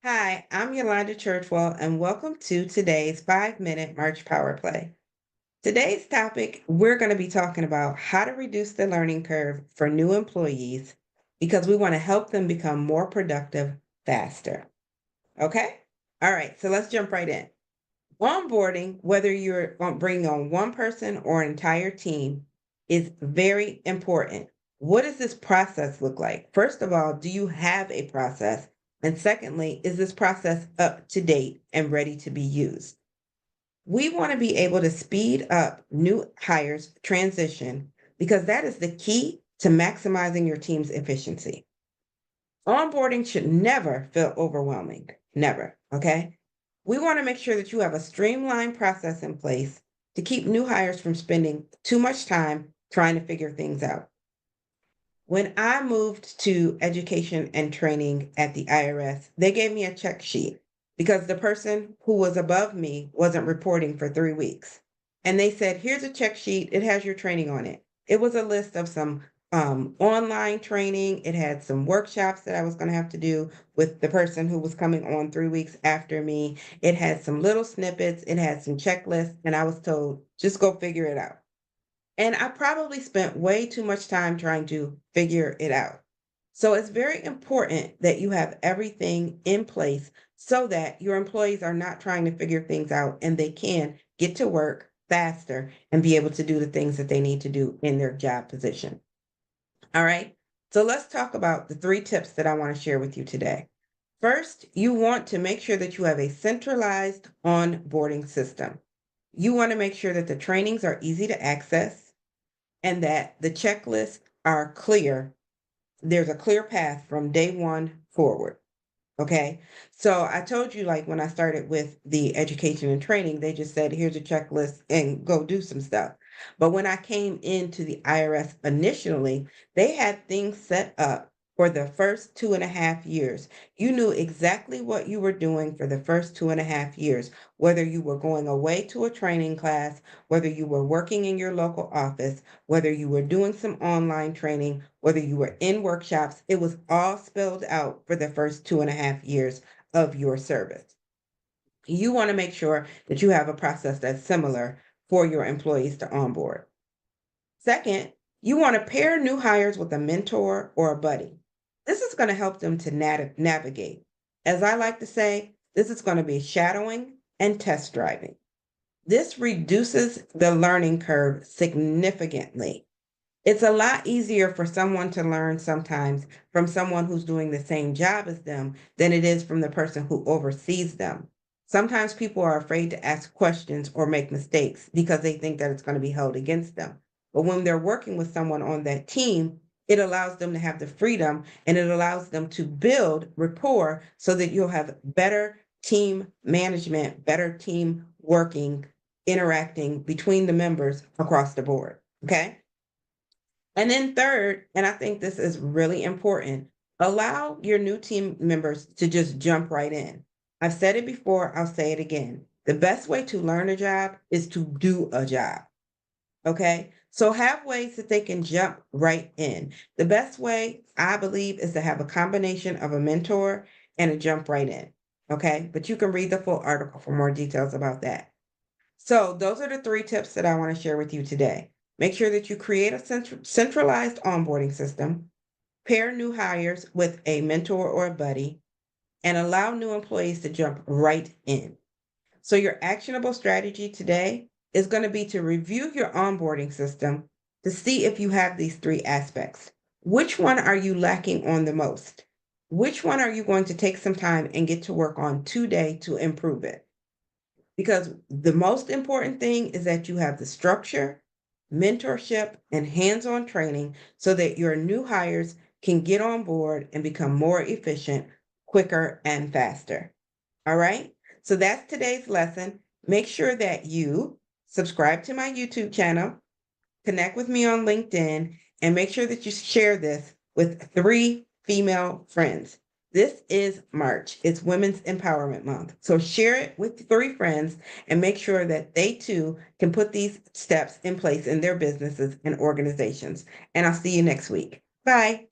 Hi, I'm Yolanda Churchwell, and welcome to today's 5-minute March Power Play. Today's topic, we're going to be talking about how to reduce the learning curve for new employees because we want to help them become more productive faster. Okay? All right, so let's jump right in. Onboarding, whether you're bringing on one person or an entire team, is very important. What does this process look like? First of all, do you have a process? And secondly, is this process up to date and ready to be used? We want to be able to speed up new hires transition because that is the key to maximizing your team's efficiency. Onboarding should never feel overwhelming. Never. Okay. We want to make sure that you have a streamlined process in place to keep new hires from spending too much time trying to figure things out. When I moved to education and training at the IRS, they gave me a check sheet because the person who was above me wasn't reporting for 3 weeks. And they said, here's a check sheet, it has your training on it. It was a list of some online training. It had some workshops that I was going to have to do with the person who was coming on 3 weeks after me. It had some little snippets, it had some checklists, and I was told, just go figure it out. And I probably spent way too much time trying to figure it out. So it's very important that you have everything in place so that your employees are not trying to figure things out and they can get to work faster and be able to do the things that they need to do in their job position. All right. So let's talk about the 3 tips that I want to share with you today. First, you want to make sure that you have a centralized onboarding system. You want to make sure that the trainings are easy to access and that the checklists are clear. There's a clear path from day one forward. Okay. So I told you, like, when I started with the education and training, they just said, here's a checklist and go do some stuff. But when I came into the IRS initially, they had things set up for the first 2.5 years. You knew exactly what you were doing for the first 2.5 years, whether you were going away to a training class, whether you were working in your local office, whether you were doing some online training, whether you were in workshops, it was all spelled out for the first 2.5 years of your service. You want to make sure that you have a process that's similar for your employees to onboard. Second, you want to pair new hires with a mentor or a buddy. This is going to help them to navigate. As I like to say, this is going to be shadowing and test driving. This reduces the learning curve significantly. It's a lot easier for someone to learn sometimes from someone who's doing the same job as them than it is from the person who oversees them. Sometimes people are afraid to ask questions or make mistakes because they think that it's going to be held against them. But when they're working with someone on that team, it allows them to have the freedom and it allows them to build rapport so that you'll have better team management, better team working, interacting between the members across the board. Okay. And then third, and I think this is really important, allow your new team members to just jump right in. I've said it before, I'll say it again. The best way to learn a job is to do a job. Okay. So have ways that they can jump right in. The best way, I believe, is to have a combination of a mentor and a jump right in. Okay. But you can read the full article for more details about that. So those are the 3 tips that I want to share with you today. Make sure that you create a centralized onboarding system, pair new hires with a mentor or a buddy, and allow new employees to jump right in. So your actionable strategy today is going to be to review your onboarding system to see if you have these 3 aspects. Which one are you lacking on the most? Which one are you going to take some time and get to work on today to improve it? Because the most important thing is that you have the structure, mentorship, and hands on training so that your new hires can get on board and become more efficient, quicker, and faster. All right. So that's today's lesson. Make sure that you subscribe to my YouTube channel, connect with me on LinkedIn, and make sure that you share this with 3 female friends. This is March. It's Women's Empowerment Month. So share it with 3 friends and make sure that they too can put these steps in place in their businesses and organizations. And I'll see you next week. Bye.